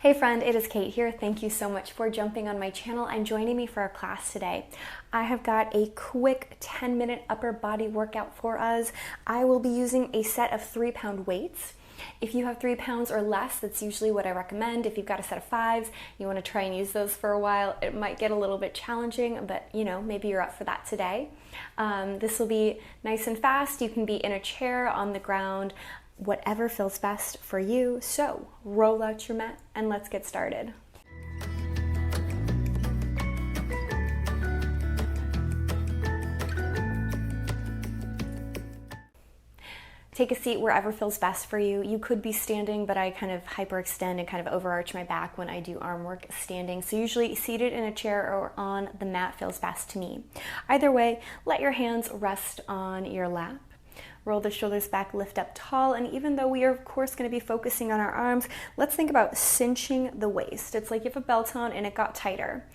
Hey friend, it is Kate here. Thank you so much for jumping on my channel and joining me for our class today. I have got a quick 10-minute upper body workout for us. I will be using a set of 3-pound weights. If you have 3 pounds or less, that's usually what I recommend. If you've got a set of 5s, you want to try and use those for a while. It might get a little bit challenging, but maybe you're up for that today. This will be nice and fast. You can be in a chair, on the ground, whatever feels best for you. So roll out your mat and let's get started. Take a seat wherever feels best for you. You could be standing, but I kind of hyperextend and kind of overarch my back when I do arm work standing. So usually seated in a chair or on the mat feels best to me. Either way, let your hands rest on your lap. Roll the shoulders back, lift up tall, and even though we are, of course, going to be focusing on our arms, let's think about cinching the waist. It's like you have a belt on and it got tighter.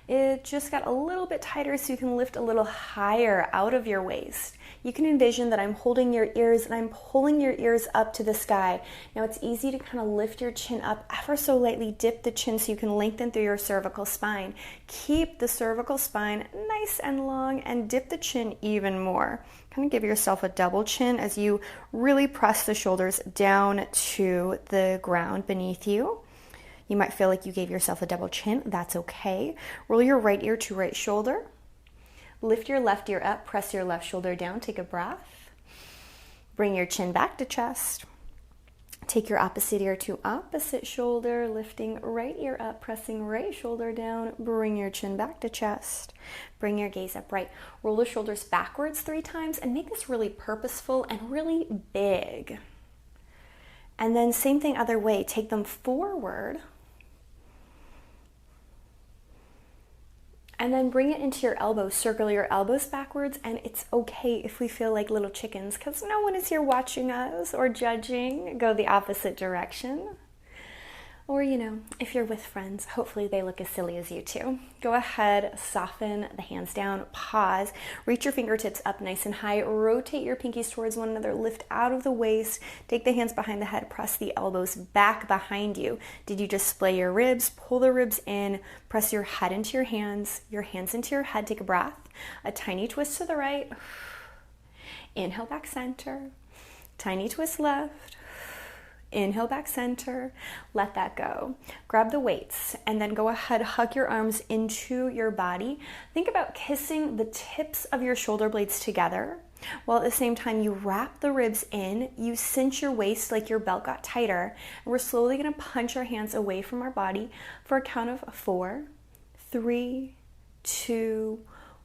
It just got a little bit tighter so you can lift a little higher out of your waist. You can envision that I'm holding your ears and I'm pulling your ears up to the sky. Now it's easy to kind of lift your chin up ever so lightly, dip the chin so you can lengthen through your cervical spine. Keep the cervical spine nice and long and dip the chin even more. Kind of give yourself a double chin as you really press the shoulders down to the ground beneath you. You might feel like you gave yourself a double chin. That's okay. Roll your right ear to right shoulder. Lift your left ear up, press your left shoulder down, take a breath. Bring your chin back to chest. Take your opposite ear to opposite shoulder, lifting right ear up, pressing right shoulder down. Bring your chin back to chest. Bring your gaze upright. Roll the shoulders backwards 3 times and make this really purposeful and really big. And then same thing other way, take them forward. And then bring it into your elbows. Circle your elbows backwards, and it's okay if we feel like little chickens because no one is here watching us or judging. Go the opposite direction. Or, if you're with friends, hopefully they look as silly as you too. Go ahead, soften the hands down, pause, reach your fingertips up nice and high, rotate your pinkies towards one another, lift out of the waist, take the hands behind the head, press the elbows back behind you. Did you just splay your ribs? Pull the ribs in, press your head into your hands into your head, take a breath, a tiny twist to the right, inhale back center, tiny twist left, inhale back center, let that go. Grab the weights and then go ahead, hug your arms into your body. Think about kissing the tips of your shoulder blades together, while at the same time you wrap the ribs in, you cinch your waist like your belt got tighter, and we're slowly gonna punch our hands away from our body for a count of 4, 3, 2,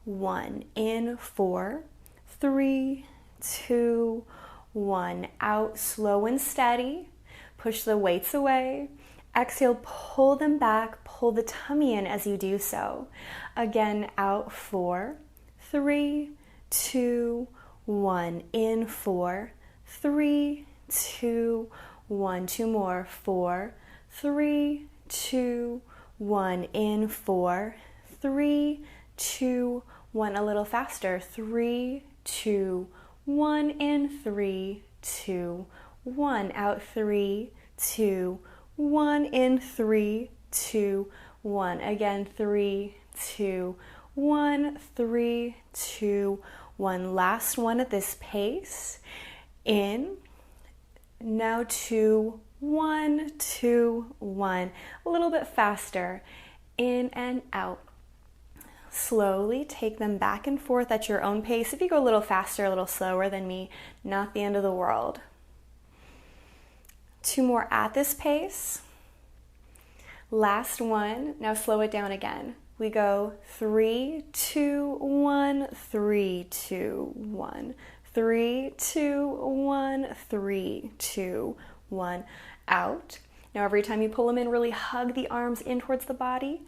1. In 4, 3, 2, 1. Out, slow and steady. Push the weights away. Exhale, pull them back, pull the tummy in as you do so. Again, out, 4, 3, 2, 1. In 4, 3, 2, 1. 2 more. 4, 3, 2, 1. In 4, 3, 2, 1. A little faster. 3, 2, 1. In 3, 2, 1. Out. 3, 2, 1. In 3, 2, 1. Again. 3, 2, 1. 3, 2, 1. Last one at this pace. In. Now 2, 1, 2, 1. A little bit faster. In and out. Slowly take them back and forth at your own pace. If you go a little faster, a little slower than me, not the end of the world. 2 more at this pace. Last one. Now slow it down again. We go 3, 2, 1, 3, 2, 1, 3, 2, 1, 3, 2, 1. Out. Now every time you pull them in, really hug the arms in towards the body.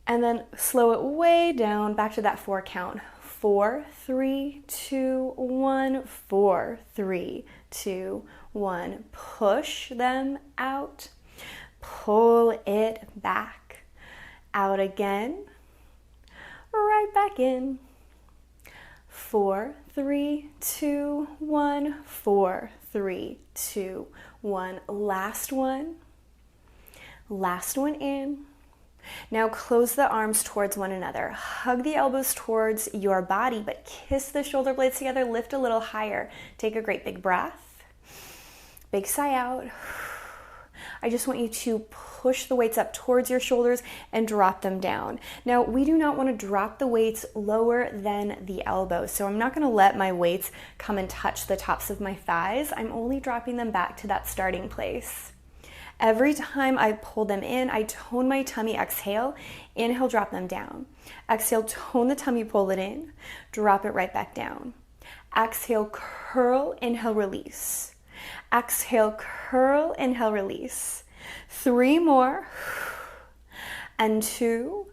And then slow it way down back to that 4 count. 4, 3, 2, 1, 4, 3, 2, 1. Push them out. Pull it back. Out again. Right back in. 4, 3, 2, 1, 4, 3, 2, 1. Last one. Last one in. Now close the arms towards one another. Hug the elbows towards your body, but kiss the shoulder blades together. Lift a little higher. Take a great big breath. Big sigh out. I just want you to push the weights up towards your shoulders and drop them down. Now, we do not want to drop the weights lower than the elbows, so I'm not going to let my weights come and touch the tops of my thighs. I'm only dropping them back to that starting place. Every time I pull them in, I tone my tummy, exhale, inhale, drop them down. Exhale, tone the tummy, pull it in, drop it right back down. Exhale, curl, inhale, release. Exhale, curl, inhale, release. 3 more, and 2.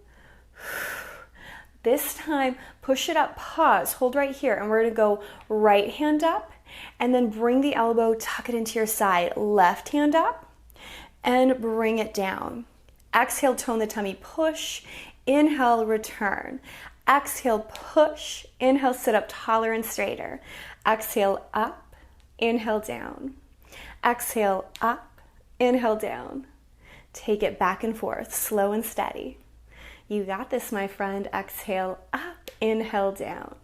This time, push it up, pause, hold right here, and we're gonna go right hand up, and then bring the elbow, tuck it into your side, left hand up, and bring it down. Exhale, tone the tummy, push, inhale, return. Exhale, push, inhale, sit up taller and straighter. Exhale, up, inhale, down. Exhale, up, inhale, down. Take it back and forth, slow and steady. You got this, my friend. Exhale, up, inhale, down.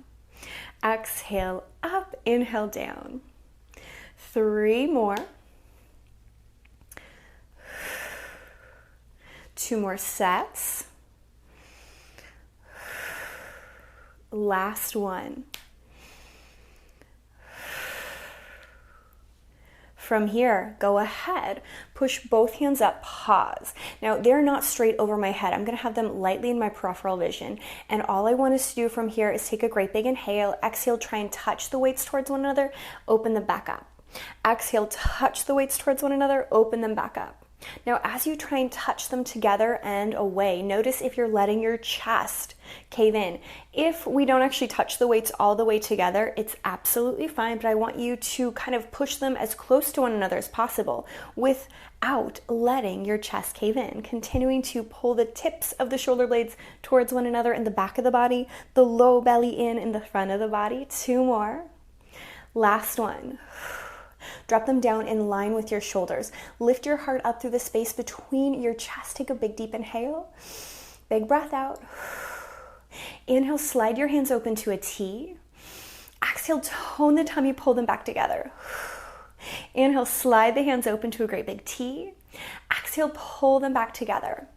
Exhale, up, inhale, down. 3 more. 2 more sets. Last one. From here, go ahead, push both hands up, pause. Now, they're not straight over my head. I'm gonna have them lightly in my peripheral vision. And all I want us to do from here is take a great big inhale, exhale, try and touch the weights towards one another, open them back up. Exhale, touch the weights towards one another, open them back up. Now, as you try and touch them together and away, notice if you're letting your chest cave in. If we don't actually touch the weights all the way together, it's absolutely fine, but I want you to kind of push them as close to one another as possible without letting your chest cave in. Continuing to pull the tips of the shoulder blades towards one another in the back of the body, the low belly in the front of the body. 2 more. Last one. Drop them down in line with your shoulders. Lift your heart up through the space between your chest. Take a big deep inhale. Big breath out. Inhale, slide your hands open to a T. Exhale, tone the tummy, pull them back together. Inhale, slide the hands open to a great big T. Exhale, pull them back together.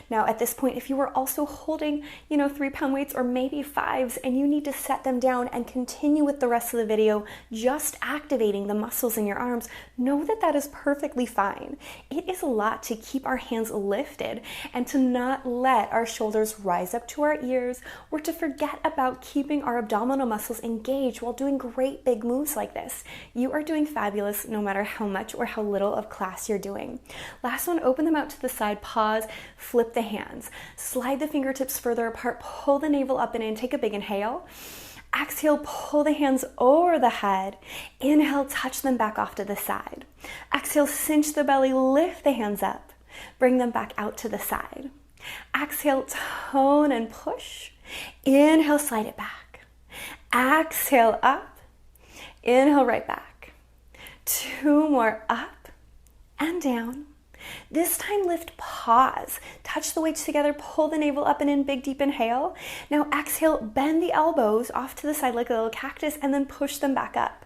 Now, at this point, if you were also holding, 3-pound weights or maybe 5s and you need to set them down and continue with the rest of the video, just activating the muscles in your arms, know that that is perfectly fine. It is a lot to keep our hands lifted and to not let our shoulders rise up to our ears or to forget about keeping our abdominal muscles engaged while doing great big moves like this. You are doing fabulous no matter how much or how little of class you're doing. Last one, open them out to the side, pause, flip the hands, slide the fingertips further apart, pull the navel up and in, take a big inhale. Exhale, pull the hands over the head. Inhale, touch them back off to the side. Exhale, cinch the belly, lift the hands up, bring them back out to the side. Exhale, tone and push. Inhale, slide it back. Exhale, up. Inhale, right back. 2 more, up and down. This time, lift, pause, touch the weights together, pull the navel up and in, big deep inhale. Now exhale, bend the elbows off to the side like a little cactus and then push them back up.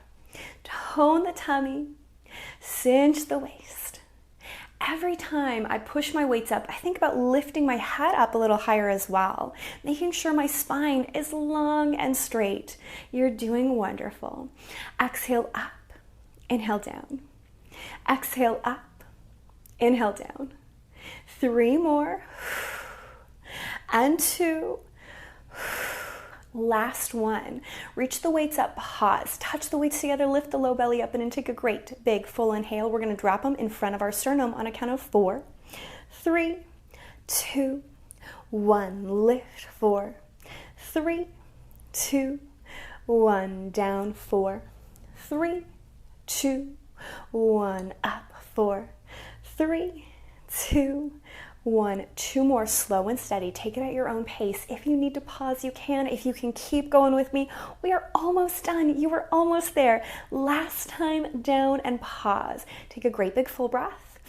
Tone the tummy, cinch the waist. Every time I push my weights up, I think about lifting my head up a little higher as well, making sure my spine is long and straight. You're doing wonderful. Exhale up, inhale down. Exhale up. Inhale down. 3 more. And 2. Last one. Reach the weights up, pause. Touch the weights together, lift the low belly up and then take a great big full inhale. We're going to drop them in front of our sternum on a count of 4. 3, 2, 1. Lift. 4. 3, 2, 1. Down. 4. 3, 2, 1. Up. 4. 3, 2, 1. 2 more, slow and steady. Take it at your own pace. If you need to pause, you can. If you can keep going with me, we are almost done. You are almost there. Last time, down and pause. Take a great big full breath.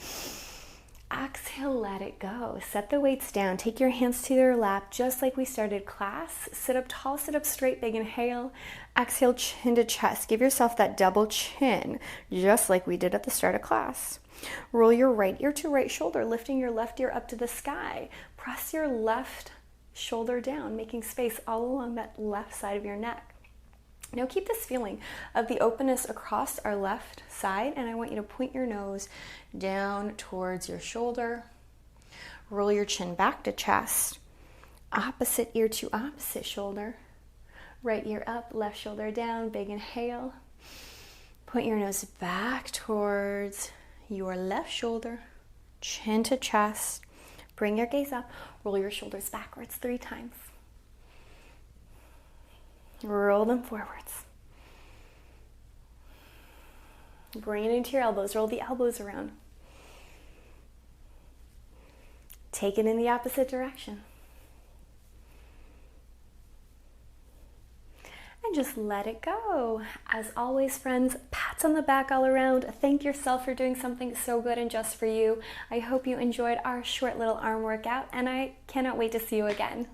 Exhale, let it go. Set the weights down. Take your hands to your lap, just like we started class. Sit up tall, sit up straight, big inhale. Exhale, chin to chest. Give yourself that double chin, just like we did at the start of class. Roll your right ear to right shoulder, lifting your left ear up to the sky. Press your left shoulder down, making space all along that left side of your neck. Now keep this feeling of the openness across our left side, and I want you to point your nose down towards your shoulder. Roll your chin back to chest. Opposite ear to opposite shoulder. Right ear up, left shoulder down, big inhale. Point your nose back towards your left shoulder, chin to chest. Bring your gaze up, roll your shoulders backwards 3 times. Roll them forwards. Bring it into your elbows. Roll the elbows around. Take it in the opposite direction. And just let it go. As always, friends, pats on the back all around. Thank yourself for doing something so good and just for you. I hope you enjoyed our short little arm workout, and I cannot wait to see you again.